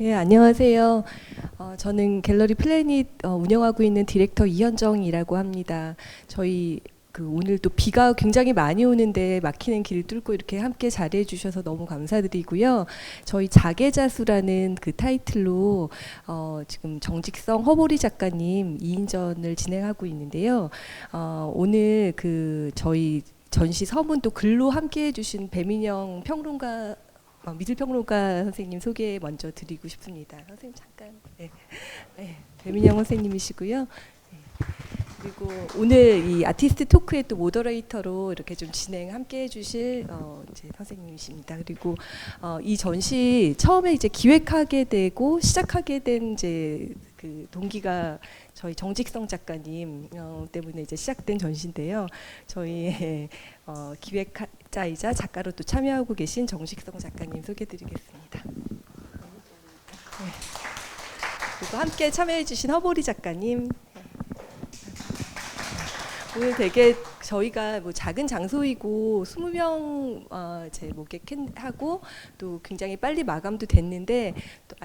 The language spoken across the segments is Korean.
예, 안녕하세요. 저는 갤러리 플래닛 운영하고 있는 디렉터 이현정이라고 합니다. 저희 오늘 또 비가 굉장히 많이 오는데 막히는 길을 뚫고 이렇게 함께 자리해 주셔서 너무 감사드리고요. 저희 자개자수라는 그 타이틀로 지금 정직성 허보리 작가님 2인전을 진행하고 있는데요. 오늘 저희 전시 서문 또 글로 함께 해주신 배민영 평론가 미술평론가 선생님 소개 먼저 드리고 싶습니다. 선생님 잠깐. 네. 네. 배민영 선생님이시고요. 네. 그리고 오늘 이 아티스트 토크의 또 모더레이터로 이렇게 좀 진행 함께 해주실 이제 선생님이십니다. 그리고 이 전시 처음에 이제 기획하게 되고 시작하게 된 이제 그 동기가 저희 정직성 작가님 때문에 이제 시작된 전시인데요. 저희 기획자이자 작가로 또 참여하고 계신 정직성 작가님 소개드리겠습니다. 네. 그리고 함께 참여해주신 허보리 작가님. 오늘 되게 저희가 뭐 작은 장소이고 20명 제 목에 하고 또 굉장히 빨리 마감도 됐는데 또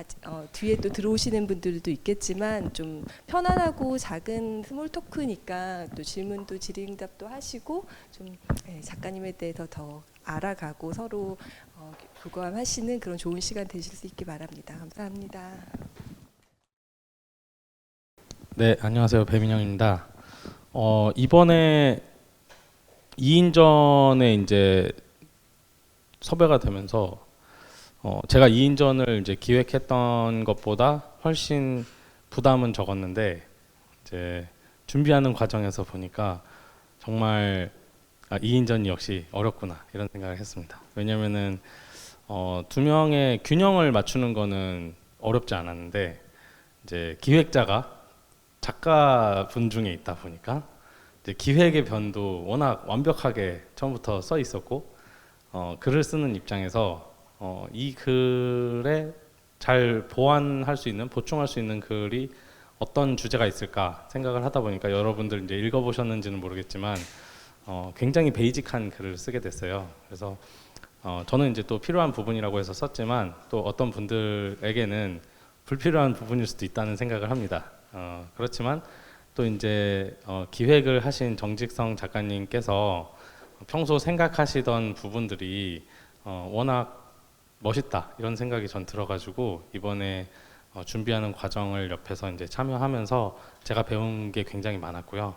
뒤에 또 들어오시는 분들도 있겠지만 좀 편안하고 작은 스몰 토크니까 또 질문도 질의응답도 하시고 좀 작가님에 대해서 더 알아가고 서로 교감하시는 그런 좋은 시간 되실 수 있기 바랍니다. 감사합니다. 네, 안녕하세요. 배민영입니다. 이번에 2인전에 이제 섭외가 되면서 제가 2인전을 이제 기획했던 것보다 훨씬 부담은 적었는데 이제 준비하는 과정에서 보니까 정말 2인전이 역시 어렵구나 이런 생각을 했습니다. 왜냐면은 두 명의 균형을 맞추는 거는 어렵지 않았는데 이제 기획자가 작가분 중에 있다 보니까 이제 기획의 변도 워낙 완벽하게 처음부터 써 있었고 글을 쓰는 입장에서 이 글에 잘 보완할 수 있는 보충할 수 있는 글이 어떤 주제가 있을까 생각을 하다 보니까 여러분들 이제 읽어보셨는지는 모르겠지만 굉장히 베이직한 글을 쓰게 됐어요. 그래서 저는 이제 또 필요한 부분이라고 해서 썼지만 또 어떤 분들에게는 불필요한 부분일 수도 있다는 생각을 합니다. 그렇지만 또 이제 기획을 하신 정직성 작가님께서 평소 생각하시던 부분들이 워낙 멋있다 이런 생각이 전 들어가지고 이번에 준비하는 과정을 옆에서 이제 참여하면서 제가 배운 게 굉장히 많았고요.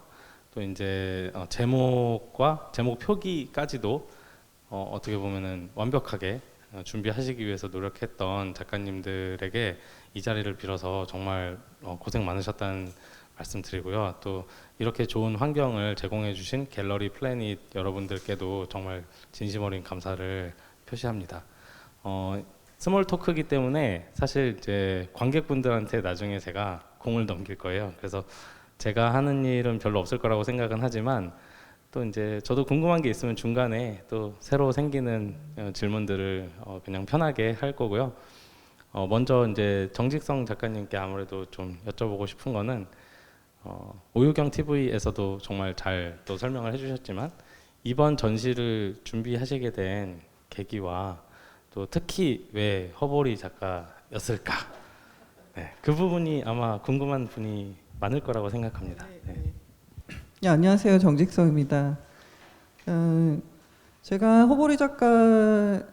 또 이제 제목과 제목 표기까지도 어떻게 보면은 완벽하게 준비하시기 위해서 노력했던 작가님들에게 이 자리를 빌어서 정말 고생 많으셨다는 말씀드리고요. 또 이렇게 좋은 환경을 제공해 주신 갤러리 플래닛 여러분들께도 정말 진심 어린 감사를 표시합니다. 스몰 토크이기 때문에 사실 이제 관객분들한테 나중에 제가 공을 넘길 거예요. 그래서 제가 하는 일은 별로 없을 거라고 생각은 하지만 또 이제 저도 궁금한 게 있으면 중간에 또 새로 생기는 질문들을 그냥 편하게 할 거고요. 먼저 이제 정직성 작가님께 아무래도 좀 여쭤보고 싶은 거는 오유경 TV에서도 정말 잘 또 설명을 해주셨지만 이번 전시를 준비하시게 된 계기와 또 특히 왜 허보리 작가였을까? 네, 그 부분이 아마 궁금한 분이 많을 거라고 생각합니다. 네. 네, 안녕하세요. 정직성입니다. 제가 허보리 작가님을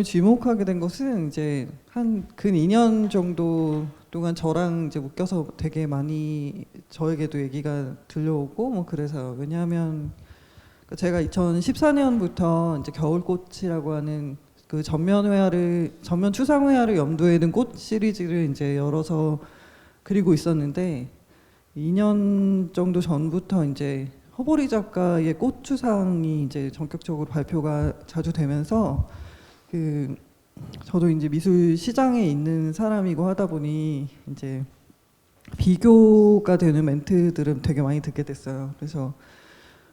지목하게 된 것은 이제 한 근 2년 정도 동안 저랑 이제 묶여서 되게 많이 저에게도 얘기가 들려오고 뭐 그래서 왜냐하면 제가 2014년부터 이제 겨울꽃이라고 하는 그 전면 추상 회화를 염두에 둔 꽃 시리즈를 이제 열어서 그리고 있었는데 2년 정도 전부터 이제 허보리 작가의 꽃 추상이 이제 전격적으로 발표가 자주 되면서 저도 이제 미술 시장에 있는 사람이고 하다 보니 이제 비교가 되는 멘트들은 되게 많이 듣게 됐어요. 그래서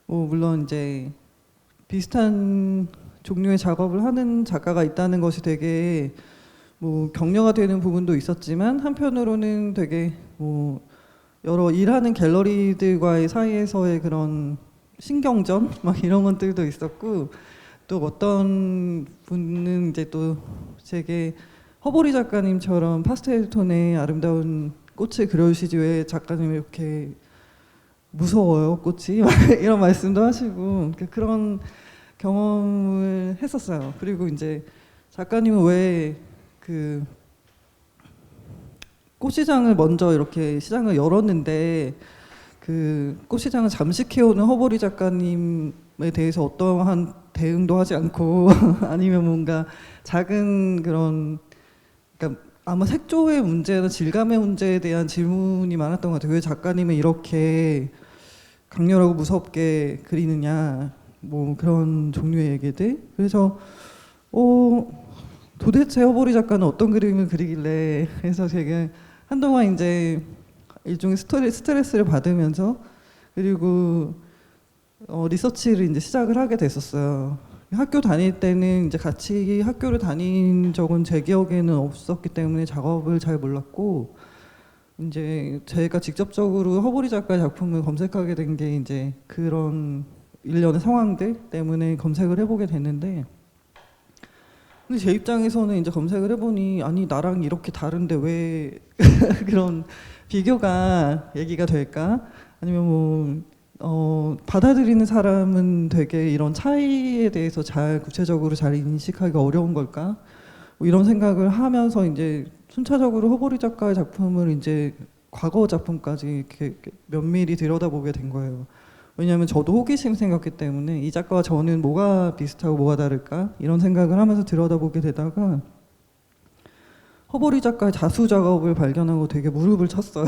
물론 이제 비슷한 종류의 작업을 하는 작가가 있다는 것이 되게 격려가 되는 부분도 있었지만 한편으로는 되게 여러 일하는 갤러리들과의 사이에서의 그런 신경전 막 이런 것들도 있었고 또 어떤 분은 이제 또 제게 허보리 작가님처럼 파스텔 톤의 아름다운 꽃을 그려주시지 왜 작가님이 이렇게 무서워요 꽃이 이런 말씀도 하시고 그런 경험을 했었어요. 그리고 이제 작가님은 왜 그 꽃시장을 먼저 이렇게 시장을 열었는데 그 꽃시장을 잠식해오는 허보리 작가님에 대해서 어떠한 대응도 하지 않고 아니면 뭔가 작은 그런 그러니까 아마 색조의 문제나 질감의 문제에 대한 질문이 많았던 것 같아요. 왜 작가님은 이렇게 강렬하고 무섭게 그리느냐 뭐 그런 종류의 얘기들. 그래서 도대체 허보리 작가는 어떤 그림을 그리길래 그래서 제가 한동안 이제 일종의 스트레스를 받으면서 그리고 리서치를 이제 시작을 하게 됐었어요. 학교 다닐 때는 이제 같이 학교를 다닌 적은 제 기억에는 없었기 때문에 작업을 잘 몰랐고 이제 제가 직접적으로 허보리 작가의 작품을 검색하게 된 게 이제 그런 일련의 상황들 때문에 검색을 해보게 됐는데 근데 제 입장에서는 이제 검색을 해보니 아니 나랑 이렇게 다른데 왜 그런 비교가 얘기가 될까? 아니면 뭐 받아들이는 사람은 되게 이런 차이에 대해서 잘 구체적으로 잘 인식하기가 어려운 걸까? 뭐 이런 생각을 하면서 이제 순차적으로 허보리 작가의 작품을 이제 과거 작품까지 이렇게 면밀히 들여다보게 된 거예요. 왜냐하면 저도 호기심 생겼기 때문에 이 작가와 저는 뭐가 비슷하고 뭐가 다를까 이런 생각을 하면서 들여다보게 되다가 허보리 작가의 자수 작업을 발견하고 되게 무릎을 쳤어요.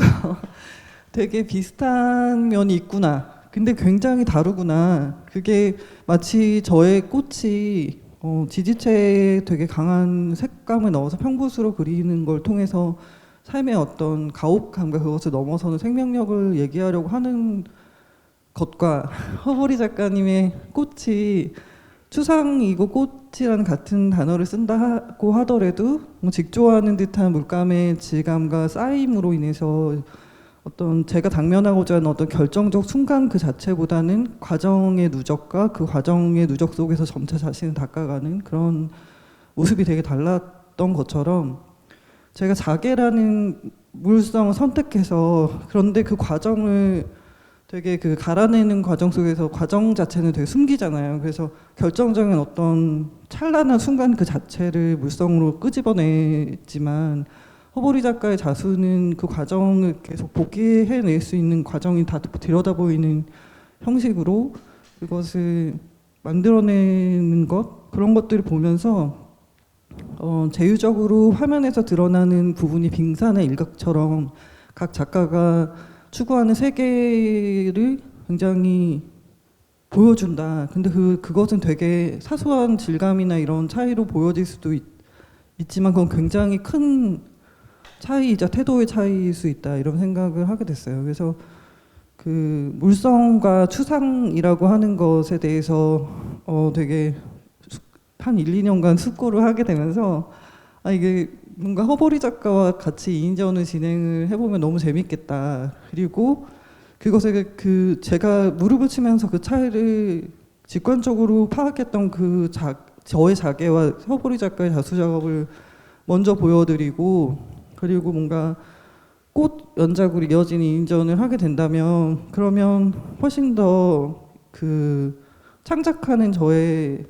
되게 비슷한 면이 있구나. 근데 굉장히 다르구나. 그게 마치 저의 꽃이 지지체에 되게 강한 색감을 넣어서 평붓으로 그리는 걸 통해서 삶의 어떤 가혹함과 그것을 넘어서는 생명력을 얘기하려고 하는 것과 허보리 작가님의 꽃이 추상이고 꽃이라는 같은 단어를 쓴다고 하더라도 뭐 직조하는 듯한 물감의 질감과 쌓임으로 인해서 어떤 제가 당면하고자 하는 어떤 결정적 순간 그 자체보다는 과정의 누적과 그 과정의 누적 속에서 점차 자신을 닦아가는 그런 모습이 되게 달랐던 것처럼 제가 자개라는 물성을 선택해서 그런데 그 과정을 되게 그 갈아내는 과정 속에서 과정 자체는 되게 숨기잖아요. 그래서 결정적인 어떤 찬란한 순간 그 자체를 물성으로 끄집어내지만 허보리 작가의 자수는 그 과정을 계속 복귀해낼 수 있는 과정이 다 들여다 보이는 형식으로 그것을 만들어내는 것 그런 것들을 보면서 제휴적으로 화면에서 드러나는 부분이 빙산의 일각처럼 각 작가가 추구하는 세계를 굉장히 보여준다. 근데 그것은 되게 사소한 질감이나 이런 차이로 보여질 수도 있지만 그건 굉장히 큰 차이이자 태도의 차이일 수 있다. 이런 생각을 하게 됐어요. 그래서 그 물성과 추상이라고 하는 것에 대해서 되게 한 1, 2년간 숙고를 하게 되면서 이게 뭔가 허보리 작가와 같이 2인전을 진행을 해보면 너무 재밌겠다. 그리고 그것에 제가 무릎을 치면서 그 차이를 직관적으로 파악했던 저의 자개와 허보리 작가의 자수 작업을 먼저 보여드리고 그리고 뭔가 꽃 연작으로 이어진 2인전을 하게 된다면 그러면 훨씬 더 창작하는 저의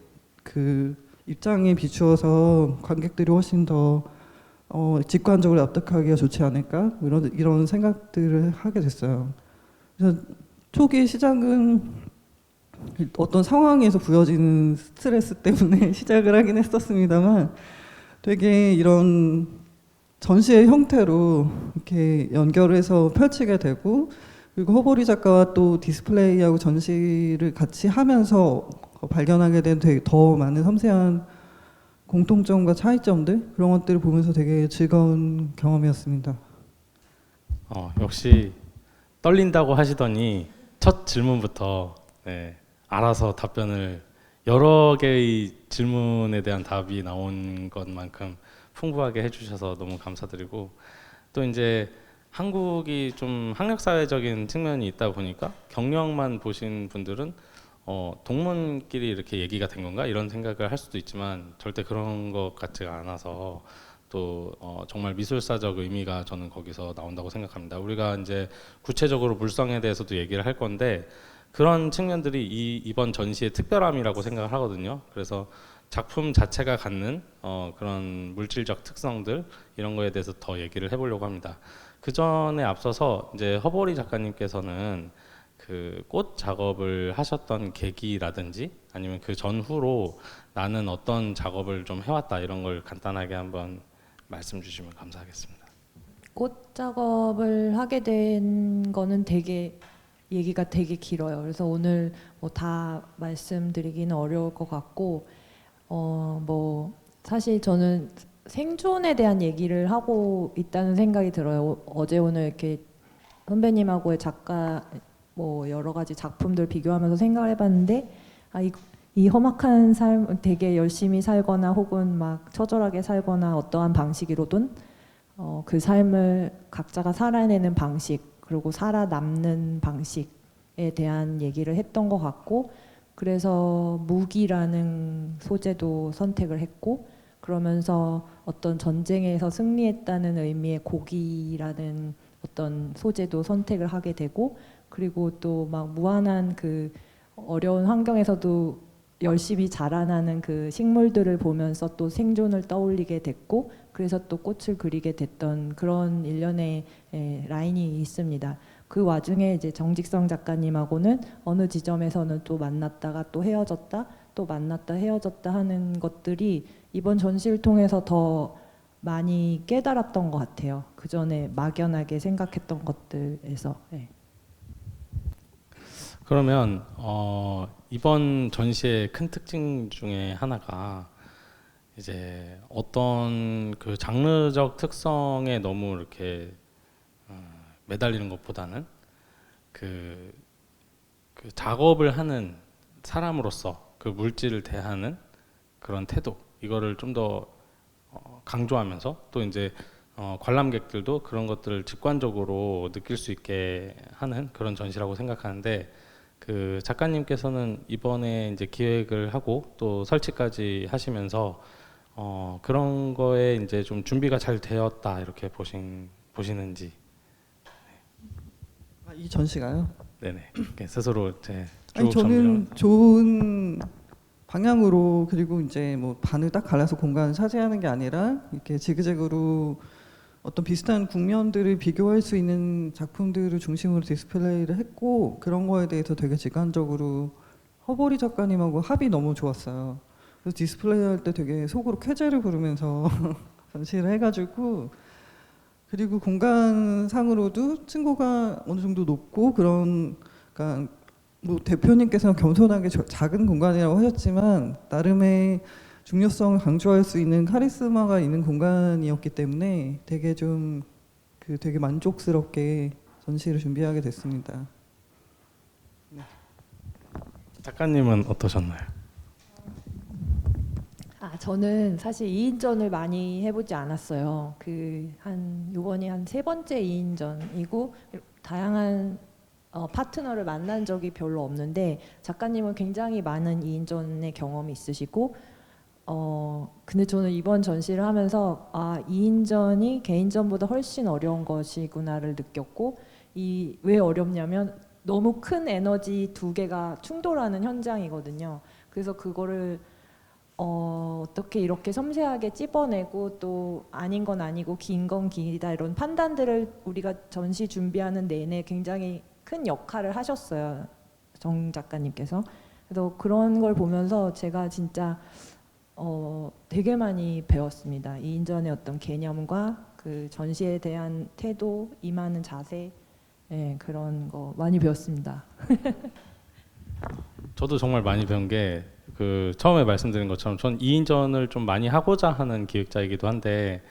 입장에 비추어서 관객들이 훨씬 더 직관적으로 납득하기가 좋지 않을까 이런 생각들을 하게 됐어요. 그래서 초기 시작은 어떤 상황에서 부여지는 스트레스 때문에 시작을 하긴 했었습니다만 되게 이런 전시의 형태로 이렇게 연결해서 펼치게 되고 그리고 허보리 작가와 또 디스플레이하고 전시를 같이 하면서 발견하게 된 되게 더 많은 섬세한 공통점과 차이점들 그런 것들을 보면서 되게 즐거운 경험이었습니다. 역시 떨린다고 하시더니 첫 질문부터 알아서 답변을 여러 개의 질문에 대한 답이 나온 것만큼 풍부하게 해주셔서 너무 감사드리고 또 이제 한국이 좀 학력사회적인 측면이 있다 보니까 경력만 보신 분들은 동문끼리 이렇게 얘기가 된 건가 이런 생각을 할 수도 있지만 절대 그런 것 같지가 않아서 또 정말 미술사적 의미가 저는 거기서 나온다고 생각합니다. 우리가 이제 구체적으로 물성에 대해서도 얘기를 할 건데 그런 측면들이 이번 전시의 특별함이라고 생각을 하거든요. 그래서 작품 자체가 갖는 그런 물질적 특성들 이런 거에 대해서 더 얘기를 해보려고 합니다. 그 전에 앞서서 이제 허보리 작가님께서는 그 꽃 작업을 하셨던 계기라든지 아니면 그 전후로 나는 어떤 작업을 좀 해왔다 이런 걸 간단하게 한번 말씀 주시면 감사하겠습니다. 꽃 작업을 하게 된 거는 되게 얘기가 되게 길어요. 그래서 오늘 뭐 다 말씀드리기는 어려울 것 같고 뭐 사실 저는 생존에 대한 얘기를 하고 있다는 생각이 들어요. 어제 오늘 이렇게 선배님하고의 작가 뭐 여러 가지 작품들 비교하면서 생각을 해봤는데 이 험악한 삶 되게 열심히 살거나 혹은 막 처절하게 살거나 어떠한 방식으로든 그 삶을 각자가 살아내는 방식 그리고 살아남는 방식에 대한 얘기를 했던 것 같고 그래서 무기라는 소재도 선택을 했고 그러면서 어떤 전쟁에서 승리했다는 의미의 고기라는 어떤 소재도 선택을 하게 되고 그리고 또 막 무한한 그 어려운 환경에서도 열심히 자라나는 그 식물들을 보면서 또 생존을 떠올리게 됐고 그래서 또 꽃을 그리게 됐던 그런 일련의 라인이 있습니다. 그 와중에 이제 정직성 작가님하고는 어느 지점에서는 또 만났다가 또 헤어졌다 또 만났다 헤어졌다 하는 것들이 이번 전시를 통해서 더 많이 깨달았던 것 같아요. 그 전에 막연하게 생각했던 것들에서. 네. 그러면 이번 전시의 큰 특징 중에 하나가 이제 어떤 그 장르적 특성에 너무 이렇게 매달리는 것보다는 그 작업을 하는 사람으로서 그 물질을 대하는 그런 태도 이거를 좀 더 강조하면서 또 이제 관람객들도 그런 것들을 직관적으로 느낄 수 있게 하는 그런 전시라고 생각하는데 그 작가님께서는 이번에 이제 기획을 하고 또 설치까지 하시면서 그런 거에 이제 좀 준비가 잘 되었다 이렇게 보시는지. 이 전시가요? 네네. 스스로 이제 아니 쭉 저는 좋은 방향으로 그리고 이제 뭐 반을 딱 갈라서 공간을 차지하는 게 아니라 이렇게 지그재그로 어떤 비슷한 국면들을 비교할 수 있는 작품들을 중심으로 디스플레이를 했고 그런 거에 대해서 되게 직관적으로 허보리 작가님하고 합이 너무 좋았어요. 그래서 디스플레이 할 때 되게 속으로 쾌재를 부르면서 전시를 해가지고 그리고 공간상으로도 층고가 어느 정도 높고 그런 그러니까 뭐 대표님께서는 겸손하게 작은 공간이라고 하셨지만 나름의 중요성을 강조할 수 있는 카리스마가 있는 공간이었기 때문에 되게 좀 되게 만족스럽게 전시를 준비하게 됐습니다. 네. 작가님은 어떠셨나요? 저는 사실 2인전을 많이 해보지 않았어요. 요번이 한 3번째 2인전이고 다양한 파트너를 만난 적이 별로 없는데 작가님은 굉장히 많은 2인전의 경험이 있으시고 근데 저는 이번 전시를 하면서 2인전이 개인전보다 훨씬 어려운 것이구나를 느꼈고 왜 어렵냐면 너무 큰 에너지 두 개가 충돌하는 현장이거든요. 그래서 그거를 어떻게 이렇게 섬세하게 찝어내고 또 아닌 건 아니고 긴 건 길다 이런 판단들을 우리가 전시 준비하는 내내 굉장히 큰 역할을 하셨어요. 정 작가님께서. 그래서 그런 걸 보면서 제가 진짜 되게 많이 배웠습니다. 2인전의 어떤 개념과 그 전시에 대한 태도, 임하는 자세 그런 거 많이 배웠습니다. 저도 정말 많이 배운 게 처음에 말씀드린 것처럼 전 2인전을 좀 많이 하고자 하는 기획자이기도 한데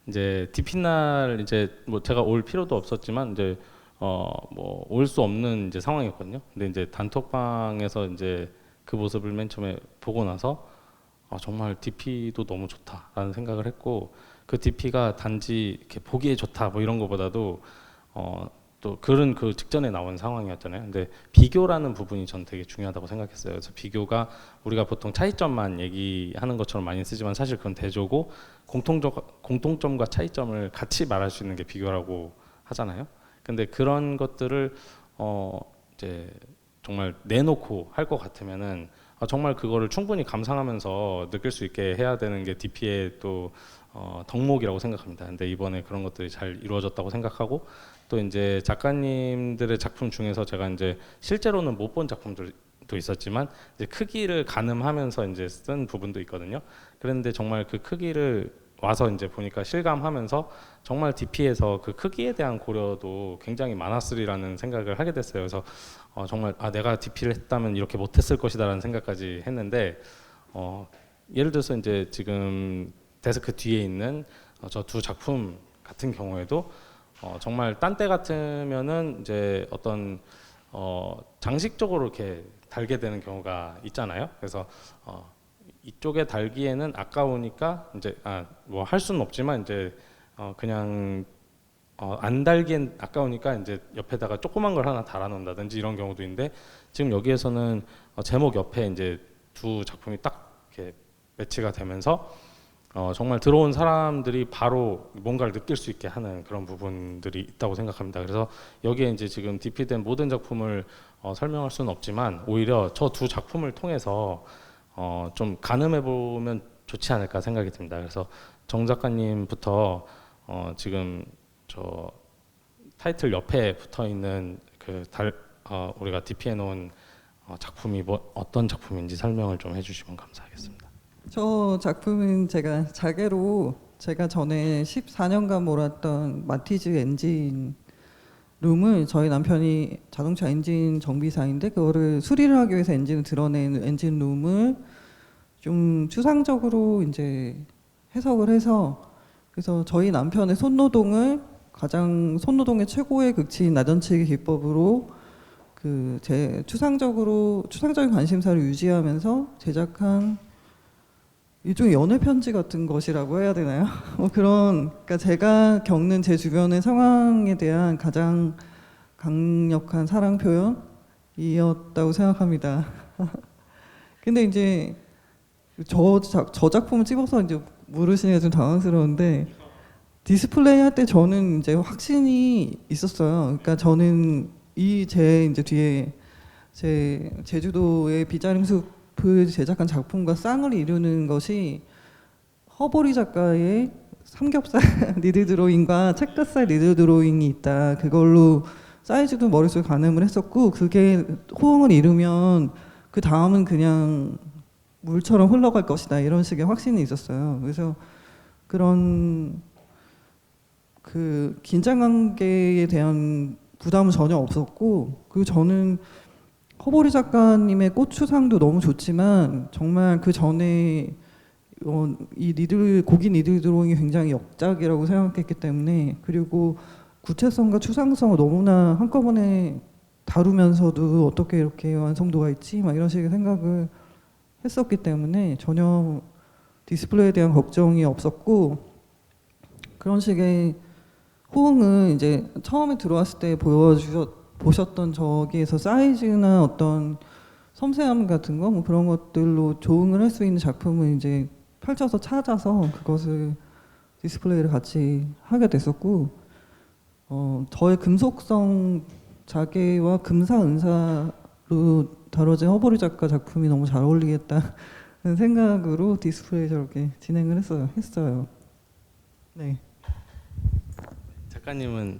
이제 디피날 이제 뭐 제가 올 필요도 없었지만 이제 뭐 올 수 없는 이제 상황이었거든요. 근데 이제 단톡방에서 이제 그 모습을 맨 처음에 보고 나서 정말 DP도 너무 좋다라는 생각을 했고 그 DP가 단지 이렇게 보기에 좋다 뭐 이런 것보다도 또 글은 그 직전에 나온 상황이었잖아요. 근데 비교라는 부분이 전 되게 중요하다고 생각했어요. 그래서 비교가 우리가 보통 차이점만 얘기하는 것처럼 많이 쓰지만 사실 그건 대조고 공통점과 차이점을 같이 말할 수 있는 게 비교라고 하잖아요. 근데 그런 것들을 이제 정말 내놓고 할 것 같으면은 정말 그거를 충분히 감상하면서 느낄 수 있게 해야 되는 게 DP의 또 덕목이라고 생각합니다. 근데 이번에 그런 것들이 잘 이루어졌다고 생각하고 또 이제 작가님들의 작품 중에서 제가 이제 실제로는 못 본 작품들도 있었지만 이제 크기를 가늠하면서 이제 쓴 부분도 있거든요. 그런데 정말 그 크기를 와서 이제 보니까 실감하면서 정말 DP에서 그 크기에 대한 고려도 굉장히 많았으리라는 생각을 하게 됐어요. 그래서 정말 내가 DP를 했다면 이렇게 못했을 것이다라는 생각까지 했는데 예를 들어서 이제 지금 데스크 뒤에 있는 저 두 작품 같은 경우에도 정말 딴 때 같으면은 이제 어떤 장식적으로 이렇게 달게 되는 경우가 있잖아요. 그래서 이쪽에 달기에는 아까우니까 이제 뭐 할 수는 없지만 이제 그냥 안 달기엔 아까우니까 이제 옆에다가 조그만 걸 하나 달아놓는다든지 이런 경우도 있는데 지금 여기에서는 제목 옆에 이제 두 작품이 딱 이렇게 매치가 되면서 정말 들어온 사람들이 바로 뭔가를 느낄 수 있게 하는 그런 부분들이 있다고 생각합니다. 그래서 여기에 이제 지금 DP된 모든 작품을 설명할 수는 없지만 오히려 저 두 작품을 통해서 좀 가늠해 보면 좋지 않을까 생각이 듭니다. 그래서 정 작가님부터 지금 저 타이틀 옆에 붙어 있는 우리가 DP해 놓은 작품이 어떤 작품인지 설명을 좀 해주시면 감사하겠습니다. 저 작품은 제가 자개로 제가 전에 14년간 몰았던 마티즈 엔진 룸을 저희 남편이 자동차 엔진 정비사인데 그거를 수리를 하기 위해서 엔진을 드러낸 엔진 룸을 좀 추상적으로 이제 해석을 해서 그래서 저희 남편의 손노동의 최고의 극치인 나전치기 기법으로 제 추상적인 관심사를 유지하면서 제작한 일종의 연애 편지 같은 것이라고 해야 되나요? 그러니까 제가 겪는 제 주변의 상황에 대한 가장 강력한 사랑 표현이었다고 생각합니다. 근데 이제 저 작품을 찍어서 이제 모르시니까 좀 당황스러운데 디스플레이 할 때 저는 이제 확신이 있었어요. 그러니까 저는 이제 뒤에 제 제주도의 비자림 숲을 제작한 작품과 쌍을 이루는 것이 허보리 작가의 삼겹살 니들 드로잉과 책끝살 니들 드로잉이 있다. 그걸로 사이즈도 머릿속에 가늠을 했었고 그게 호응을 이루면 그 다음은 그냥 물처럼 흘러갈 것이다 이런 식의 확신이 있었어요. 그래서 그런 그 긴장관계에 대한 부담은 전혀 없었고 그리고 저는 허보리 작가님의 꽃추상도 너무 좋지만 정말 그 전에 고기 니들 드로잉이 굉장히 역작이라고 생각했기 때문에 그리고 구체성과 추상성을 너무나 한꺼번에 다루면서도 어떻게 이렇게 완성도가 있지 막 이런 식의 생각을 했었기 때문에 전혀 디스플레이에 대한 걱정이 없었고 그런 식의 호응은 이제 처음에 들어왔을 때 보셨던 저기에서 사이즈나 어떤 섬세함 같은 거 뭐 그런 것들로 조응을 할 수 있는 작품을 이제 펼쳐서 찾아서 그것을 디스플레이를 같이 하게 됐었고 저의 금속성 자개와 금사은사로 다뤄진 허보리 작가 작품이 너무 잘 어울리겠다는 생각으로 디스플레이 저렇게 진행을 했어요. 네. 작가님은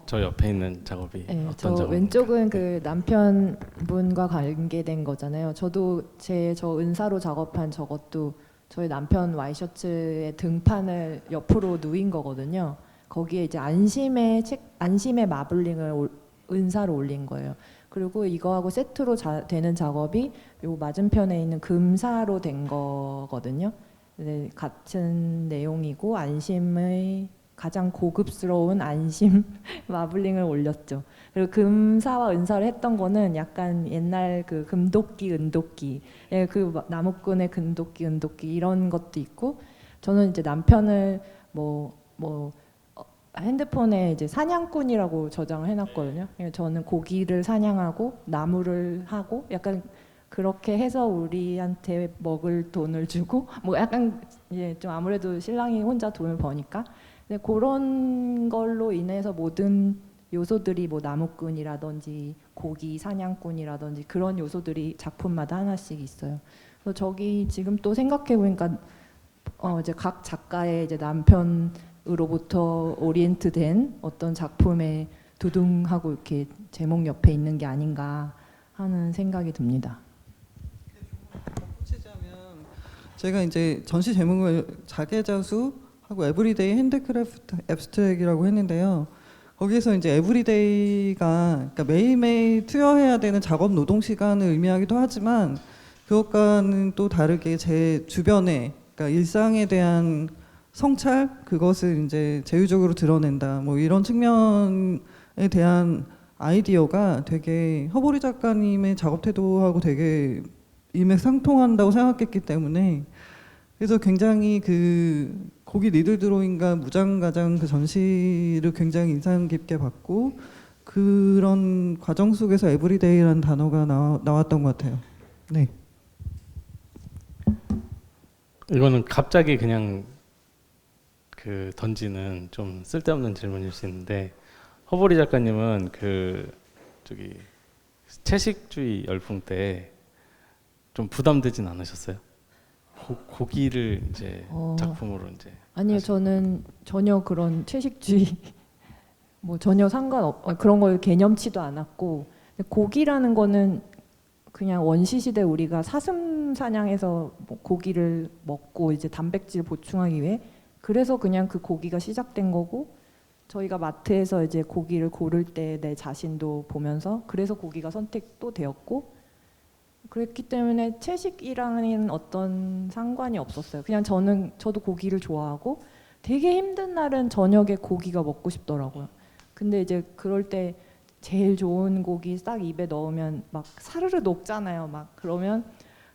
저 옆에 있는 작업이 네, 어떤 저 작업입니까? 왼쪽은 그 남편분과 관계된 거잖아요. 저도 저 은사로 작업한 저것도 저희 남편 와이셔츠의 등판을 옆으로 누인 거거든요. 거기에 이제 안심의 마블링을 은사로 올린 거예요. 그리고 이거하고 세트로 되는 작업이 요 맞은편에 있는 금사로 된 거거든요. 네, 같은 내용이고 안심의 가장 고급스러운 안심 마블링을 올렸죠. 그리고 금사와 은사를 했던 거는 약간 옛날 그 금도끼, 은도끼, 예, 그 나무꾼의 금도끼, 은도끼 이런 것도 있고 저는 이제 남편을 핸드폰에 이제 사냥꾼이라고 저장을 해놨거든요. 그러니까 저는 고기를 사냥하고 나무를 하고 약간 그렇게 해서 우리한테 먹을 돈을 주고 뭐 약간 이제 좀 아무래도 신랑이 혼자 돈을 버니까 근데 그런 걸로 인해서 모든 요소들이 뭐 나무꾼이라든지 고기 사냥꾼이라든지 그런 요소들이 작품마다 하나씩 있어요. 그래서 저기 지금 또 생각해 보니까 이제 각 작가의 이제 남편으로부터 오리엔트된 어떤 작품에 두둥하고 이렇게 제목 옆에 있는 게 아닌가 하는 생각이 듭니다. 덧붙이자면 제가 이제 전시 제목을 자개자수하고 에브리데이 핸드크래프트 앱스트랙이라고 했는데요. 거기에서 이제 에브리데이가 그러니까 매일매일 투여해야 되는 작업 노동 시간을 의미하기도 하지만 그것과는 또 다르게 제 주변에 그러니까 일상에 대한 성찰 그것을 이제 제휴적으로 드러낸다 뭐 이런 측면에 대한 아이디어가 되게 허보리 작가님의 작업 태도하고 되게 일맥상통한다고 생각했기 때문에 그래서 굉장히 그 고기 니들 드로잉과 무장가장 그 전시를 굉장히 인상 깊게 봤고 그런 과정 속에서 에브리데이라는 단어가 나왔던 것 같아요. 네. 이거는 갑자기 그냥 그 던지는 좀 쓸데없는 질문일 수 있는데 허보리 작가님은 그 저기 채식주의 열풍 때 좀 부담되진 않으셨어요? 고기를 이제 작품으로 이제 아니요, 저는 전혀 그런 채식주의 뭐 전혀 그런 걸 개념치도 않았고 고기라는 거는 그냥 원시 시대 우리가 사슴 사냥해서 뭐 고기를 먹고 이제 단백질 보충하기 위해 그래서 그냥 그 고기가 시작된 거고 저희가 마트에서 이제 고기를 고를 때 내 자신도 보면서 그래서 고기가 선택도 되었고 그랬기 때문에 채식이랑은 어떤 상관이 없었어요. 그냥 저도 고기를 좋아하고 되게 힘든 날은 저녁에 고기가 먹고 싶더라고요. 근데 이제 그럴 때 제일 좋은 고기 딱 입에 넣으면 막 사르르 녹잖아요. 막 그러면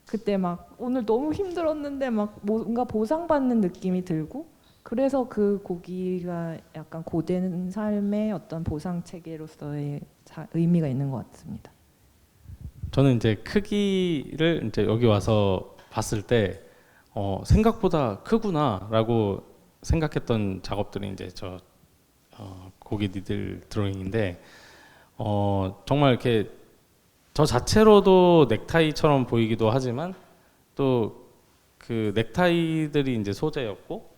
그때 막 오늘 너무 힘들었는데 막 뭔가 보상받는 느낌이 들고 그래서 그 고기가 약간 고된 삶의 어떤 보상 체계로서의 의미가 있는 것 같습니다. 저는 이제 크기를 이제 여기 와서 봤을 때 생각보다 크구나라고 생각했던 작업들이 이제 고기 니들 드로잉인데 정말 이렇게 저 자체로도 넥타이처럼 보이기도 하지만 또 그 넥타이들이 이제 소재였고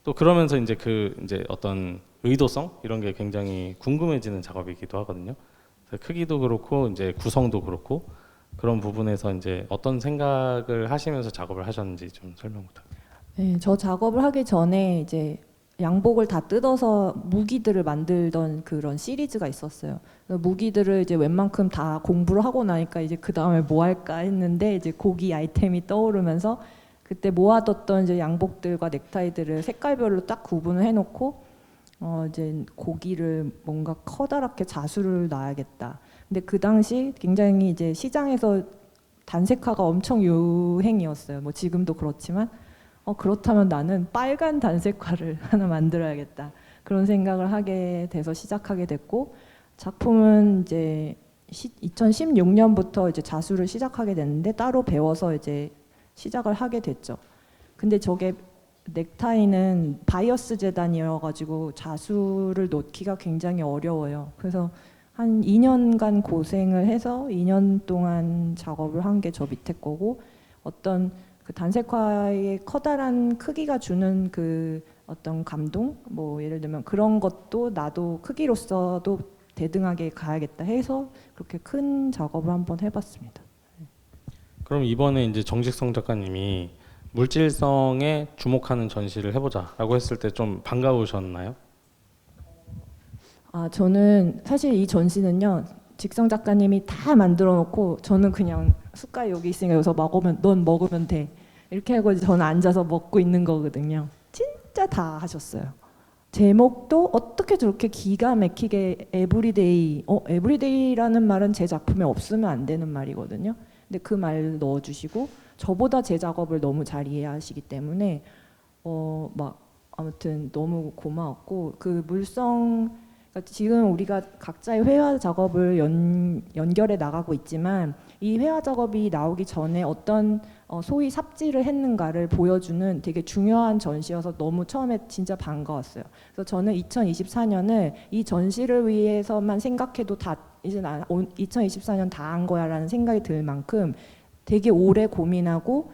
또 그러면서 이제 이제 어떤 의도성 이런 게 굉장히 궁금해지는 작업이기도 하거든요. 크기도 그렇고 이제 구성도 그렇고 그런 부분에서 이제 어떤 생각을 하시면서 작업을 하셨는지 좀 설명 부탁드립니다. 네, 저 작업을 하기 전에 이제 양복을 다 뜯어서 무기들을 만들던 그런 시리즈가 있었어요. 무기들을 이제 웬만큼 다 공부를 하고 나니까 이제 그 다음에 뭐 할까 했는데 이제 고기 아이템이 떠오르면서 그때 모아뒀던 이제 양복들과 넥타이들을 색깔별로 딱 구분을 해놓고 이제 고기를 뭔가 커다랗게 자수를 놔야겠다. 근데 그 당시 굉장히 이제 시장에서 단색화가 엄청 유행이었어요. 뭐 지금도 그렇지만 그렇다면 나는 빨간 단색화를 하나 만들어야겠다. 그런 생각을 하게 돼서 시작하게 됐고 작품은 이제 2016년부터 이제 자수를 시작하게 됐는데 따로 배워서 이제 시작을 하게 됐죠. 근데 저게 넥타이는 바이어스 재단이어가지고 자수를 놓기가 굉장히 어려워요. 그래서 한 2년간 고생을 해서 2년 동안 작업을 한 게 저 밑에 거고 어떤 그 단색화의 커다란 크기가 주는 그 어떤 감동, 뭐 예를 들면 그런 것도 나도 크기로서도 대등하게 가야겠다 해서 그렇게 큰 작업을 한번 해봤습니다. 그럼 이번에 이제 정직성 작가님이 물질성에 주목하는 전시를 해보자라고 했을 때 좀 반가우셨나요? 저는 사실 이 전시는요 직성 작가님이 다 만들어 놓고 저는 그냥 숟갈 여기 있으니까 여기서 넌 먹으면 돼 이렇게 하고 저는 앉아서 먹고 있는 거거든요. 진짜 다 하셨어요. 제목도 어떻게 저렇게 기가 막히게 에브리데이라는 말은 제 작품에 없으면 안 되는 말이거든요. 근데 그 말 넣어주시고 저보다 제 작업을 너무 잘 이해하시기 때문에 아무튼 너무 고마웠고 그 물성 그러니까 지금 우리가 각자의 회화 작업을 연결해 나가고 있지만 이 회화 작업이 나오기 전에 어떤 소위 삽질을 했는가를 보여주는 되게 중요한 전시여서 너무 처음에 진짜 반가웠어요. 그래서 저는 2024년을 이 전시를 위해서만 생각해도 다 이제 2024년 다 한 거야라는 생각이 들 만큼 되게 오래 고민하고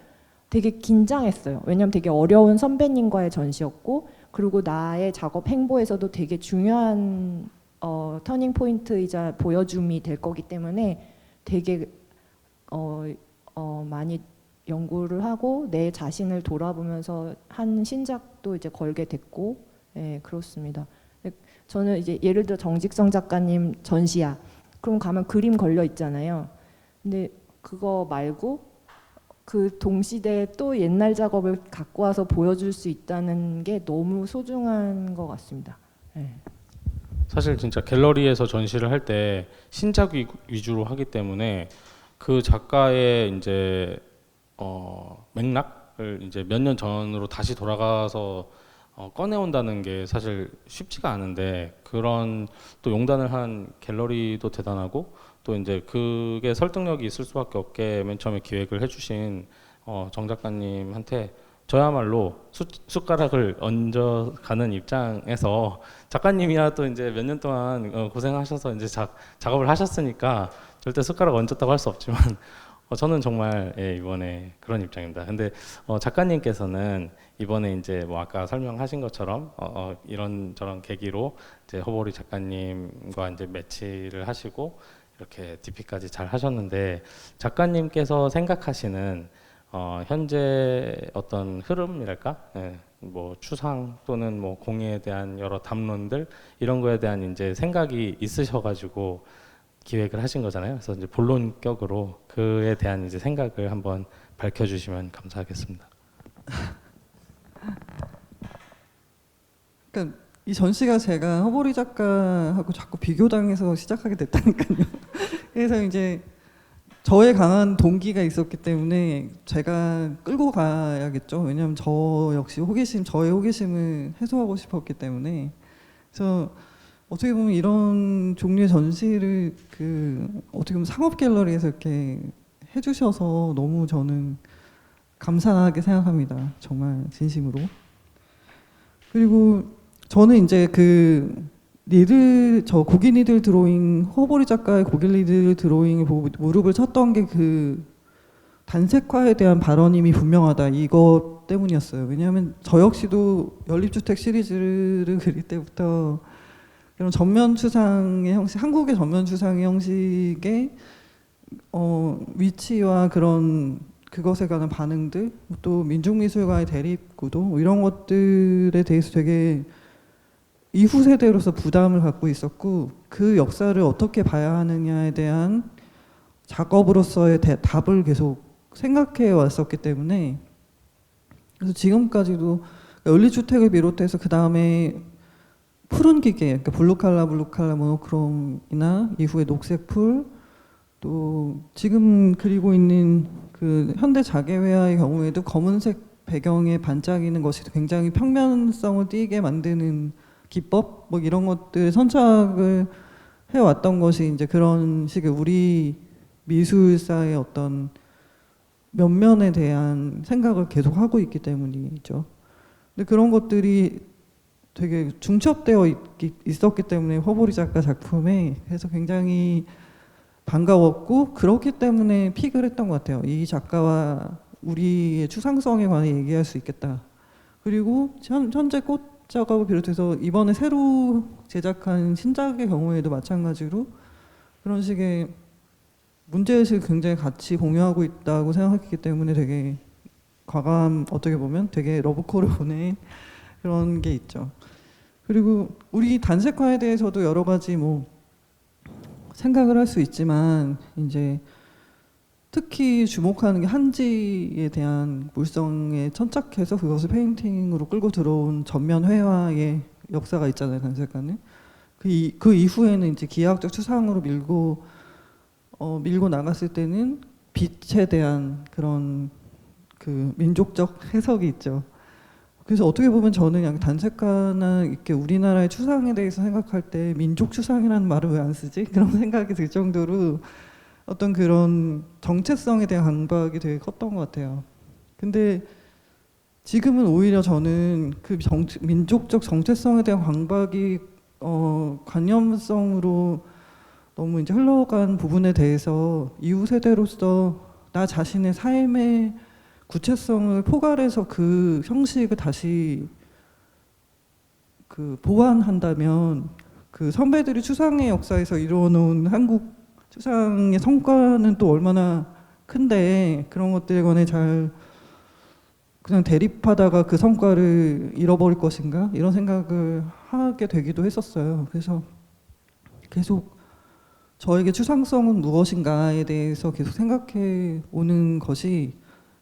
되게 긴장했어요. 왜냐하면 되게 어려운 선배님과의 전시였고 그리고 나의 작업 행보에서도 되게 중요한 터닝 포인트이자 보여줌이 될 거기 때문에 되게 많이 연구를 하고 내 자신을 돌아보면서 한 신작도 이제 걸게 됐고, 예, 그렇습니다. 저는 이제 예를 들어 정직성 작가님 전시야. 그럼 가면 그림 걸려 있잖아요. 근데 그거 말고 그 동시대에 또 옛날 작업을 갖고 와서 보여줄 수 있다는 게 너무 소중한 것 같습니다. 예. 사실 진짜 갤러리에서 전시를 할 때 신작 위주로 하기 때문에 그 작가의 이제 맥락을 이제 몇 년 전으로 다시 돌아가서 꺼내온다는 게 사실 쉽지가 않은데 그런 또 용단을 한 갤러리도 대단하고 또 이제 그게 설득력이 있을 수밖에 없게 맨 처음에 기획을 해주신 정 작가님한테 저야말로 숟가락을 얹어가는 입장에서 작가님이야 또 이제 몇 년 동안 고생하셔서 이제 작업을 하셨으니까 절대 숟가락 얹었다고 할 수 없지만 저는 정말 예, 이번에 그런 입장입니다. 근데 작가님께서는 이번에 이제 뭐 아까 설명하신 것처럼 이런저런 계기로 이제 허보리 작가님과 이제 매치를 하시고 이렇게 DP까지 잘 하셨는데 작가님께서 생각하시는 현재 어떤 흐름이랄까, 예, 뭐 추상 또는 뭐 공예에 대한 여러 담론들 이런 거에 대한 이제 생각이 있으셔가지고 기획을 하신 거잖아요. 그래서 이제 본론격으로 그에 대한 이제 생각을 한번 밝혀주시면 감사하겠습니다. 그러니까 이 전시가 제가 허보리 작가하고 자꾸 비교당해서 시작하게 됐다니까요. 그래서 이제 저의 강한 동기가 있었기 때문에 제가 끌고 가야겠죠. 왜냐하면 저 역시 저의 호기심을 해소하고 싶었기 때문에. 그래서 어떻게 보면 이런 종류의 전시를 어떻게 보면 상업 갤러리에서 이렇게 해주셔서 너무 저는 감사하게 생각합니다. 정말 진심으로. 그리고 저는 이제 저 고기 니들 드로잉, 허보리 작가의 고기 니들 드로잉을 보고 무릎을 쳤던 게 단색화에 대한 발언임이 분명하다, 이것 때문이었어요. 왜냐하면 저 역시도 연립주택 시리즈를 그릴 때부터 그런 전면 추상의 형식, 한국의 전면 추상의 형식의 위치와 그것에 관한 반응들, 또 민중미술과의 대립구도, 뭐 이런 것들에 대해서 되게 이후 세대로서 부담을 갖고 있었고, 그 역사를 어떻게 봐야 하느냐에 대한 작업으로서의 답을 계속 생각해 왔었기 때문에, 그래서 지금까지도 연립주택을 비롯해서 그 다음에 푸른 기계, 그러니까 블루칼라, 모노크롬이나 이후에 녹색 풀, 또 지금 그리고 있는 현대 자개회화의 경우에도 검은색 배경에 반짝이는 것이 굉장히 평면성을 띄게 만드는 기법, 뭐 이런 것들 선착을 해왔던 것이 이제 그런 식의 우리 미술사의 어떤 면면에 대한 생각을 계속 하고 있기 때문이죠. 근데 그런 것들이 되게 중첩되어 있었기 때문에 허보리 작가 작품에, 그래서 굉장히 반가웠고, 그렇기 때문에 픽을 했던 것 같아요. 이 작가와 우리의 추상성에 관해 얘기할 수 있겠다. 그리고 현재 꽃 작업을 비롯해서 이번에 새로 제작한 신작의 경우에도 마찬가지로 그런 식의 문제의식을 굉장히 같이 공유하고 있다고 생각했기 때문에 되게 어떻게 보면 되게 러브콜을 보낸 그런 게 있죠. 그리고 우리 단색화에 대해서도 여러 가지 뭐 생각을 할 수 있지만, 이제 특히 주목하는 게 한지에 대한 물성에 천착해서 그것을 페인팅으로 끌고 들어온 전면 회화의 역사가 있잖아요, 단색화는. 그 이후에는 이제 기하학적 추상으로 밀고 나갔을 때는 빛에 대한 그런 민족적 해석이 있죠. 그래서 어떻게 보면 저는 그냥 단색화나 이렇게 우리나라의 추상에 대해서 생각할 때 민족 추상이라는 말을 왜 안 쓰지? 그런 생각이 들 정도로 어떤 그런 정체성에 대한 강박이 되게 컸던 것 같아요. 근데 지금은 오히려 저는 그 민족적 정체성에 대한 강박이 관념성으로 너무 이제 흘러간 부분에 대해서 이후 세대로서 나 자신의 삶의 구체성을 포괄해서 그 형식을 다시 그 보완한다면 그 선배들이 추상의 역사에서 이루어놓은 한국 추상의 성과는 또 얼마나 큰데 그런 것들에 관해 잘 그냥 대립하다가 그 성과를 잃어버릴 것인가 이런 생각을 하게 되기도 했었어요. 그래서 계속 저에게 추상성은 무엇인가에 대해서 계속 생각해 오는 것이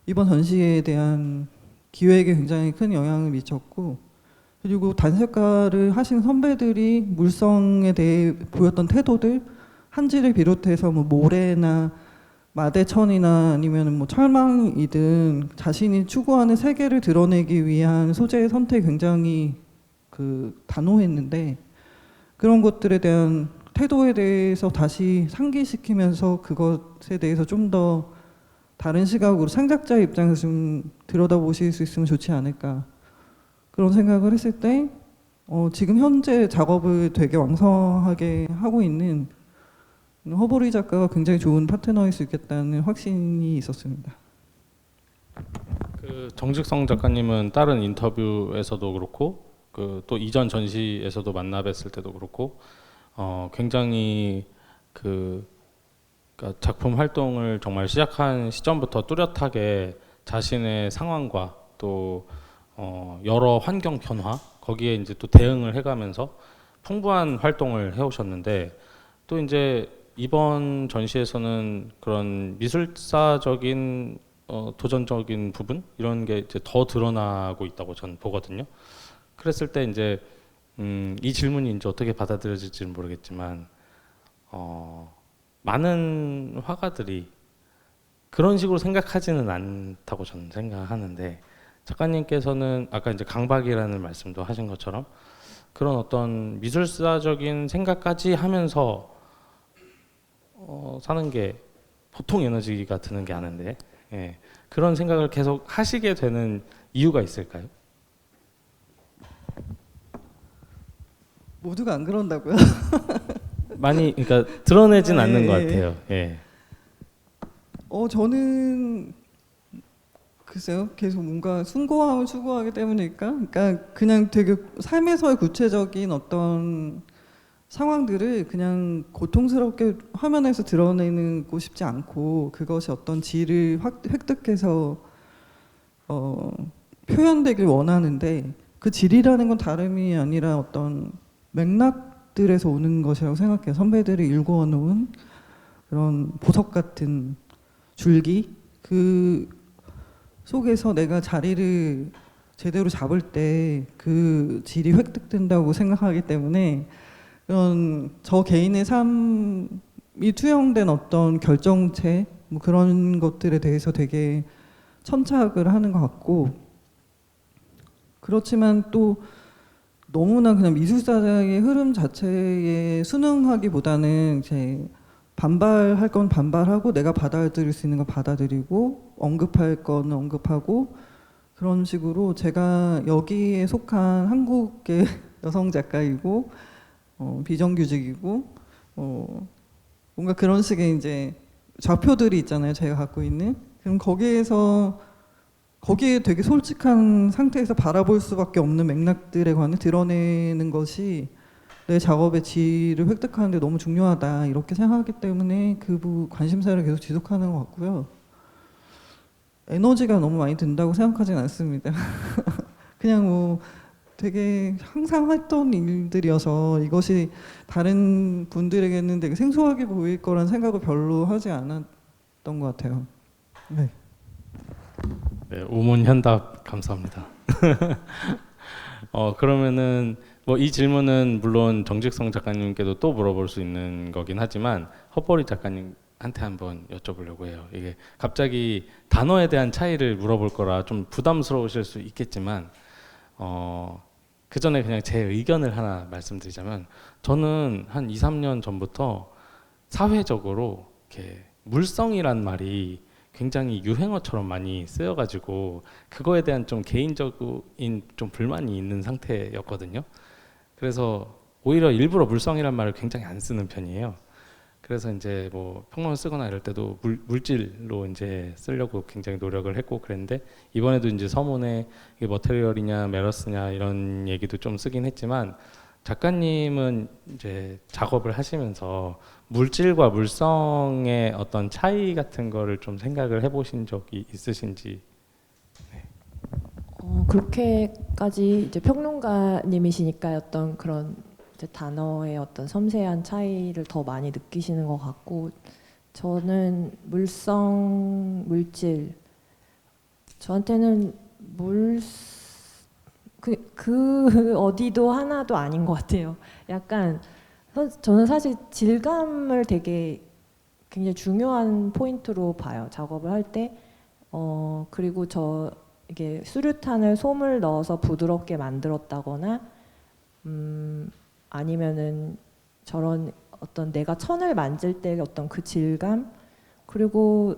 이번 전시에 대한 기획에 굉장히 큰 영향을 미쳤고, 그리고 단색화를 하신 선배들이 물성에 대해 보였던 태도들, 한지를 비롯해서 뭐 모래나 마대천이나 아니면 뭐 철망이든 자신이 추구하는 세계를 드러내기 위한 소재의 선택이 굉장히 그 단호했는데, 그런 것들에 대한 태도에 대해서 다시 상기시키면서 그것에 대해서 좀 더 다른 시각으로 창작자의 입장에서 좀 들여다보실 수 있으면 좋지 않을까 그런 생각을 했을 때 지금 현재 작업을 되게 왕성하게 하고 있는 허보리 작가가 굉장히 좋은 파트너일 수 있겠다는 확신이 있었습니다. 그 정직성 작가님은 다른 인터뷰에서도 그렇고 그 또 이전 전시에서도 만나 뵀을 때도 그렇고 굉장히 그러니까 작품 활동을 정말 시작한 시점부터 뚜렷하게 자신의 상황과 또 여러 환경 변화 거기에 이제 또 대응을 해가면서 풍부한 활동을 해오셨는데, 또 이제 이번 전시에서는 그런 미술사적인 도전적인 부분 이런 게 이제 더 드러나고 있다고 저는 보거든요. 그랬을 때 이제 이 질문이 이제 어떻게 받아들여질지는 모르겠지만 많은 화가들이 그런 식으로 생각하지는 않다고 저는 생각하는데, 작가님께서는 아까 이제 강박이라는 말씀도 하신 것처럼 그런 어떤 미술사적인 생각까지 하면서 사는 게 보통 에너지가 드는 게 아닌데, 예, 그런 생각을 계속 하시게 되는 이유가 있을까요? 모두가 안 그런다고요? 많이 그러니까 드러내진 네. 않는 것 같아요. 예. 저는 글쎄요, 계속 뭔가 숭고함을 추구하기 때문일까? 그러니까 그냥 되게 삶에서의 구체적인 어떤 상황들을 그냥 고통스럽게 화면에서 드러내고 싶지 않고, 그것이 어떤 질을 획득해서 표현되길 원하는데, 그 질이라는 건 다름이 아니라 어떤 맥락들에서 오는 것이라고 생각해요. 선배들이 일구어 놓은 그런 보석 같은 줄기, 그 속에서 내가 자리를 제대로 잡을 때 그 질이 획득된다고 생각하기 때문에, 그런 저 개인의 삶이 투영된 어떤 결정체 뭐 그런 것들에 대해서 되게 천착을 하는 것 같고, 그렇지만 또 너무나 그냥 미술사의 흐름 자체에 순응하기보다는 이제 반발할 건 반발하고 내가 받아들일 수 있는 건 받아들이고 언급할 건 언급하고, 그런 식으로 제가 여기에 속한 한국의 여성 작가이고 비정규직이고 뭔가 그런 식의 이제 좌표들이 있잖아요, 제가 갖고 있는. 그럼 거기에 되게 솔직한 상태에서 바라볼 수밖에 없는 맥락들에 관해 드러내는 것이 내 작업의 질을 획득하는 데 너무 중요하다 이렇게 생각하기 때문에 그 관심사를 계속 지속하는 것 같고요. 에너지가 너무 많이 든다고 생각하진 않습니다. 그냥 뭐 되게 항상 했던 일들이어서 이것이 다른 분들에게는 되게 생소하게 보일 거란 생각을 별로 하지 않았던 것 같아요. 네. 네, 우문현답 감사합니다. 그러면은 뭐 이 질문은 물론 정직성 작가님께도 또 물어볼 수 있는 거긴 하지만 헛보리 작가님한테 한번 여쭤보려고 해요. 이게 갑자기 단어에 대한 차이를 물어볼 거라 좀 부담스러우실 수 있겠지만 그 전에 그냥 제 의견을 하나 말씀드리자면 저는 한 2, 3년 전부터 사회적으로 이렇게 물성이란 말이 굉장히 유행어처럼 많이 쓰여가지고 그거에 대한 좀 개인적인 좀 불만이 있는 상태였거든요. 그래서 오히려 일부러 물성이란 말을 굉장히 안 쓰는 편이에요. 그래서 이제 뭐 평론을 쓰거나 이럴 때도 물질로 이제 쓰려고 굉장히 노력을 했고 그랬는데 이번에도 이제 서문에 이게 머테리얼이냐 메러스냐 이런 얘기도 좀 쓰긴 했지만 작가님은 이제 작업을 하시면서 물질과 물성의 어떤 차이 같은 거를 좀 생각을 해보신 적이 있으신지? 그렇게까지 이제 평론가님이시니까 어떤 그런 이제 단어의 어떤 섬세한 차이를 더 많이 느끼시는 것 같고 저는 물성, 물질 저한테는 그 어디도 하나도 아닌 것 같아요. 약간 저는 사실 질감을 되게 굉장히 중요한 포인트로 봐요. 작업을 할 때. 그리고 이게 수류탄을 솜을 넣어서 부드럽게 만들었다거나 아니면은 저런 어떤 내가 천을 만질 때 어떤 그 질감 그리고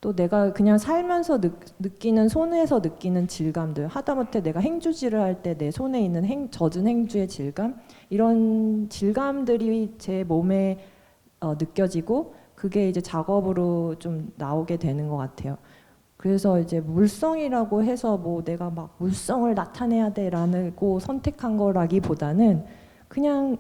또 내가 그냥 살면서 느끼는 손에서 느끼는 질감들 하다못해 내가 행주질을 할 때 내 손에 있는 젖은 행주의 질감 이런 질감들이 제 몸에 느껴지고 그게 이제 작업으로 좀 나오게 되는 것 같아요. 그래서 이제 물성이라고 해서 뭐 내가 막 물성을 나타내야 돼라고 선택한 거라기보다는 그냥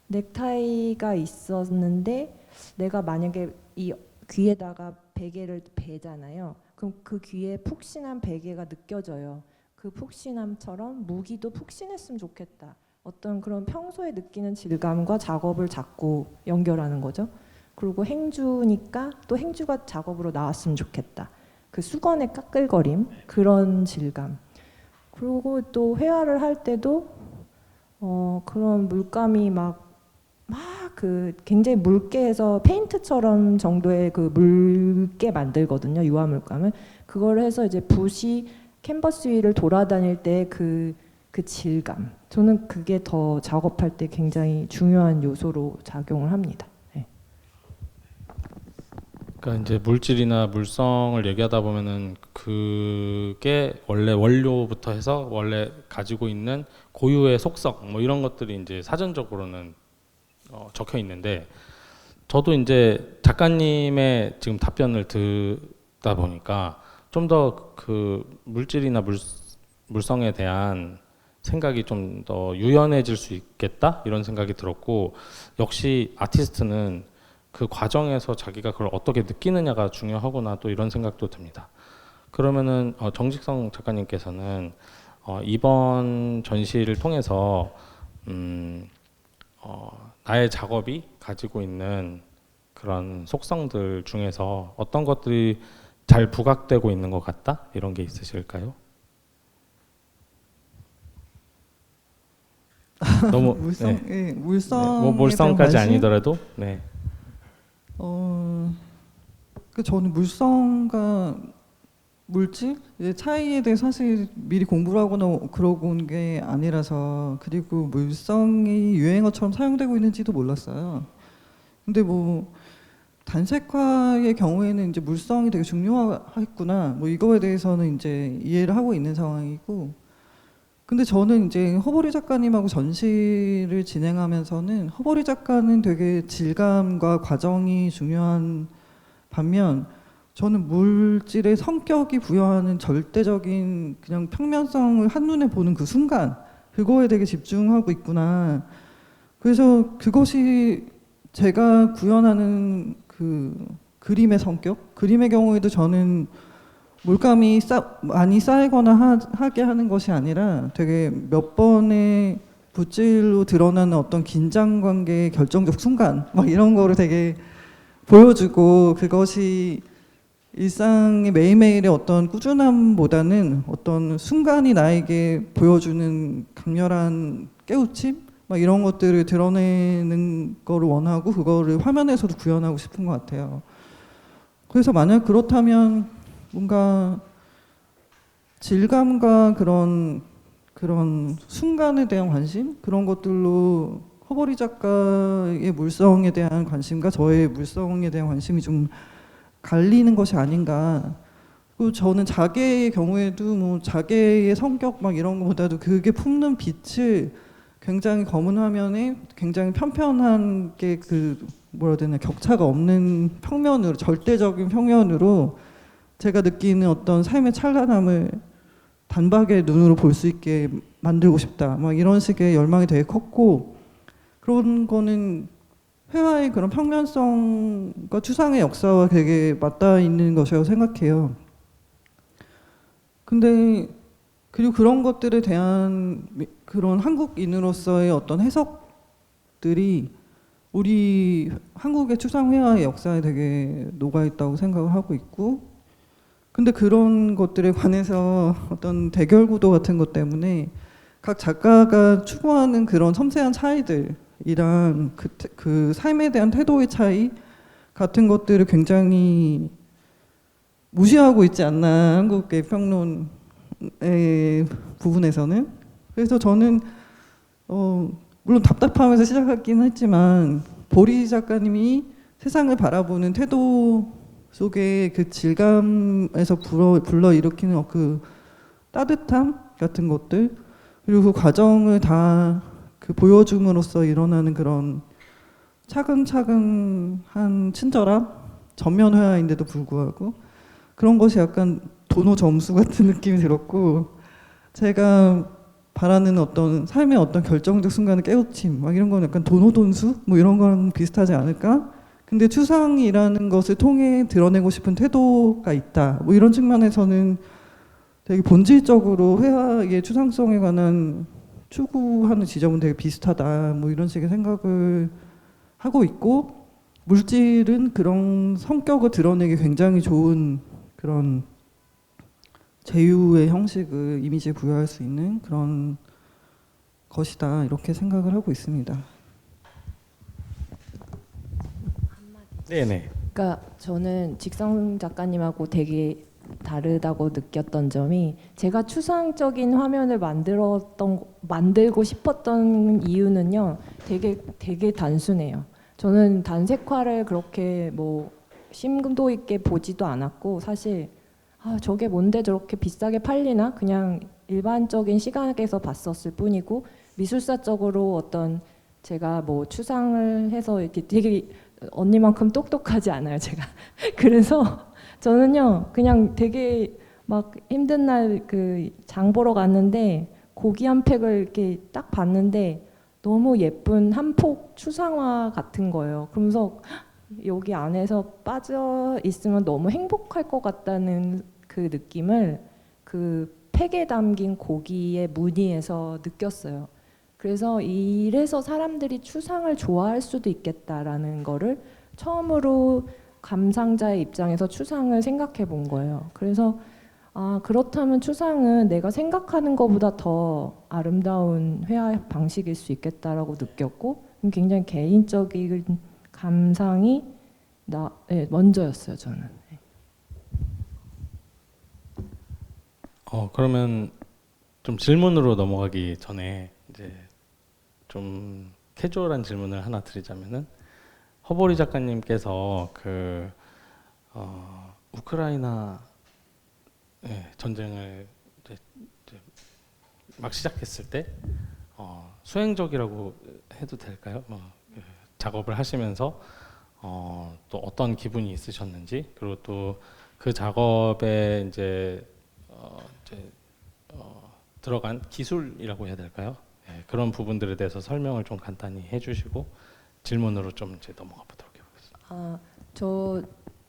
넥타이가 있었는데 내가 만약에 이 귀에다가 베개를 베잖아요. 그럼 그 귀에 푹신한 베개가 느껴져요. 그 푹신함처럼 무기도 푹신했으면 좋겠다. 어떤 그런 평소에 느끼는 질감과 작업을 자꾸 연결하는 거죠. 그리고 행주니까 또 행주가 작업으로 나왔으면 좋겠다. 그 수건의 까끌거림 그런 질감. 그리고 또 회화를 할 때도 그런 물감이 막 그 굉장히 묽게 해서 페인트처럼 정도의 그 묽게 만들거든요. 유화 물감을. 그걸 해서 이제 붓이 캔버스 위를 돌아다닐 때 그 질감. 저는 그게 더 작업할 때 굉장히 중요한 요소로 작용을 합니다. 네. 그러니까 이제 물질이나 물성을 얘기하다 보면은 그게 원래 원료부터 해서 원래 가지고 있는 고유의 속성 뭐 이런 것들이 이제 사전적으로는 적혀 있는데 저도 이제 작가님의 지금 답변을 듣다 보니까 좀 더 그 물질이나 물성에 대한 생각이 좀 더 유연해질 수 있겠다 이런 생각이 들었고 역시 아티스트는 그 과정에서 자기가 그걸 어떻게 느끼느냐가 중요하구나 또 이런 생각도 듭니다. 그러면은 정직성 작가님께서는 이번 전시를 통해서 나의 작업이 가지고 있는 그런 속성들 중에서 어떤 것들이 잘 부각되고 있는 것 같다? 이런 게 있으실까요? 너무 물성, 네. 예, 물성, 뭐 물성까지 아니더라도 네. 저는 물성과 물질의 차이에 대해 사실 미리 공부를 하거나 그러고 온 게 아니라서 그리고 물성이 유행어처럼 사용되고 있는지도 몰랐어요. 근데 뭐 단색화의 경우에는 이제 물성이 되게 중요하겠구나 뭐 이거에 대해서는 이제 이해를 하고 있는 상황이고 근데 저는 이제 허보리 작가님하고 전시를 진행하면서는 허보리 작가는 되게 질감과 과정이 중요한 반면 저는 물질의 성격이 부여하는 절대적인 그냥 평면성을 한눈에 보는 그 순간 그거에 되게 집중하고 있구나. 그래서 그것이 제가 구현하는 그 그림의 성격? 그림의 경우에도 저는 물감이 많이 쌓이거나 하게 하는 것이 아니라 되게 몇 번의 붓질로 드러나는 어떤 긴장관계의 결정적 순간 막 이런 거를 되게 보여주고 그것이 일상의 매일매일의 어떤 꾸준함보다는 어떤 순간이 나에게 보여주는 강렬한 깨우침 막 이런 것들을 드러내는 거를 원하고 그거를 화면에서도 구현하고 싶은 것 같아요. 그래서 만약 그렇다면 뭔가 질감과 그런 그런 순간에 대한 관심 그런 것들로 허버리 작가의 물성에 대한 관심과 저의 물성에 대한 관심이 좀 갈리는 것이 아닌가. 그리고 저는 자개의 경우에도 뭐 자개의 성격 막 이런 것보다도 그게 품는 빛을 굉장히 검은 화면에 굉장히 편편한 게 그 뭐라 해야 되나 격차가 없는 평면으로 절대적인 평면으로 제가 느끼는 어떤 삶의 찬란함을 단박에 눈으로 볼 수 있게 만들고 싶다. 막 이런 식의 열망이 되게 컸고 그런 거는 회화의 그런 평면성과 추상의 역사와 되게 맞닿아 있는 것이라고 생각해요. 근데 그리고 그런 것들에 대한 그런 한국인으로서의 어떤 해석들이 우리 한국의 추상 회화의 역사에 되게 녹아 있다고 생각을 하고 있고, 근데 그런 것들에 관해서 어떤 대결 구도 같은 것 때문에 각 작가가 추구하는 그런 섬세한 차이들이랑 그 삶에 대한 태도의 차이 같은 것들을 굉장히 무시하고 있지 않나 한국의 평론의 부분에서는. 그래서 저는 물론 답답하면서 시작하긴 했지만 보리 작가님이 세상을 바라보는 태도 속에 그 질감에서 불러일으키는 그 따뜻함 같은 것들 그리고 그 과정을 다 그 보여줌으로써 일어나는 그런 차근차근한 친절함 전면 회화인데도 불구하고 그런 것이 약간 도노 점수 같은 느낌이 들었고 제가 바라는 어떤 삶의 어떤 결정적 순간의 깨우침 막 이런 건 약간 도노돈수 뭐 이런 거랑 비슷하지 않을까? 근데 추상이라는 것을 통해 드러내고 싶은 태도가 있다. 뭐 이런 측면에서는 되게 본질적으로 회화의 추상성에 관한 추구하는 지점은 되게 비슷하다. 뭐 이런 식의 생각을 하고 있고 물질은 그런 성격을 드러내기 굉장히 좋은 그런 제휴의 형식을 이미지에 부여할 수 있는 그런 것이다. 이렇게 생각을 하고 있습니다. 네네. 그러니까 저는 직성 작가님하고 되게 다르다고 느꼈던 점이 제가 추상적인 화면을 만들고 싶었던 이유는요. 되게 단순해요. 저는 단색화를 그렇게 뭐 심도 있게 보지도 않았고 사실 저게 뭔데 저렇게 비싸게 팔리나 그냥 일반적인 시각에서 봤었을 뿐이고 미술사적으로 어떤 제가 뭐 추상을 해서 이렇게 되게 언니만큼 똑똑하지 않아요 제가. 그래서 저는요 그냥 되게 막 힘든 날 그 장 보러 갔는데 고기 한 팩을 이렇게 딱 봤는데 너무 예쁜 한 폭 추상화 같은 거예요. 그러면서 여기 안에서 빠져 있으면 너무 행복할 것 같다는 그 느낌을 그 팩에 담긴 고기의 무늬에서 느꼈어요. 그래서 이래서 사람들이 추상을 좋아할 수도 있겠다라는 거를 처음으로 감상자의 입장에서 추상을 생각해 본 거예요. 그래서 그렇다면 추상은 내가 생각하는 것보다 더 아름다운 회화 방식일 수 있겠다라고 느꼈고 굉장히 개인적인 감상이 먼저였어요 저는. 그러면 좀 질문으로 넘어가기 전에 이제 좀 캐주얼한 질문을 하나 드리자면은 허보리 작가님께서 그 우크라이나 전쟁을 이제 막 시작했을 때 수행적이라고 해도 될까요? 작업을 하시면서 또 어떤 기분이 있으셨는지 그리고 또 그 작업에 이제 들어간 기술이라고 해야 될까요? 그런 부분들에 대해서 설명을 좀 간단히 해주시고 질문으로 좀 이제 넘어가 보도록 해보겠습니다. 저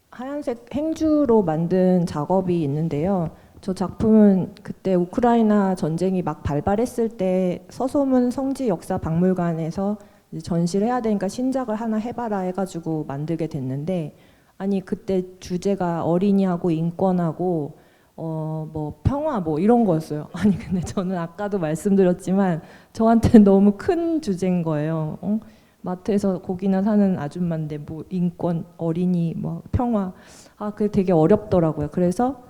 하얀색 행주로 만든 작업이 있는데요. 저 작품은 그때 우크라이나 전쟁이 막 발발했을 때 서소문 성지 역사 박물관에서 이제 전시를 해야 되니까 신작을 하나 해봐라 해가지고 만들게 됐는데 아니 그때 주제가 어린이하고 인권하고 뭐 평화 뭐 이런 거였어요. 아니 근데 저는 아까도 말씀드렸지만 저한테 너무 큰 주제인 거예요. 마트에서 고기나 사는 아줌마인데 뭐 인권, 어린이, 뭐 평화 그게 되게 어렵더라고요. 그래서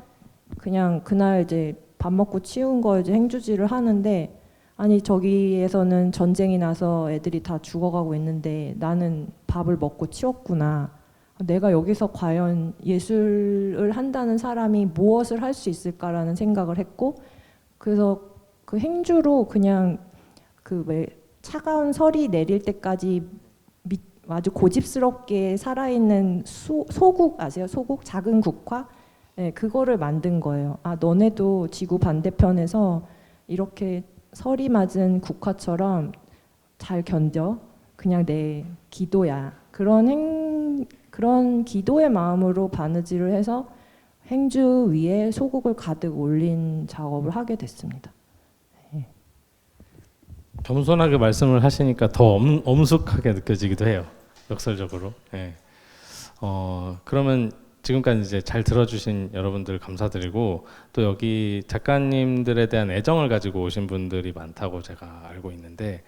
그냥 그날 이제 밥 먹고 치운 거 이제 행주지를 하는데 아니 저기에서는 전쟁이 나서 애들이 다 죽어가고 있는데 나는 밥을 먹고 치웠구나. 내가 여기서 과연 예술을 한다는 사람이 무엇을 할 수 있을까라는 생각을 했고 그래서 그 행주로 그냥 그 왜 차가운 설이 내릴 때까지 아주 고집스럽게 살아있는 소국 아세요? 소국 작은 국화? 네, 그거를 만든 거예요. 아 너네도 지구 반대편에서 이렇게 설이 맞은 국화처럼 잘 견뎌. 그냥 내 기도야. 그런 기도의 마음으로 바느질을 해서 행주 위에 소국을 가득 올린 작업을 하게 됐습니다. 겸손하게 말씀을 하시니까 더 엄숙하게 느껴지기도 해요. 역설적으로. 예. 그러면 지금까지 이제 잘 들어주신 여러분들 감사드리고 또 여기 작가님들에 대한 애정을 가지고 오신 분들이 많다고 제가 알고 있는데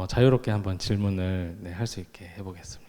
자유롭게 한번 질문을 할 수 있게 해보겠습니다.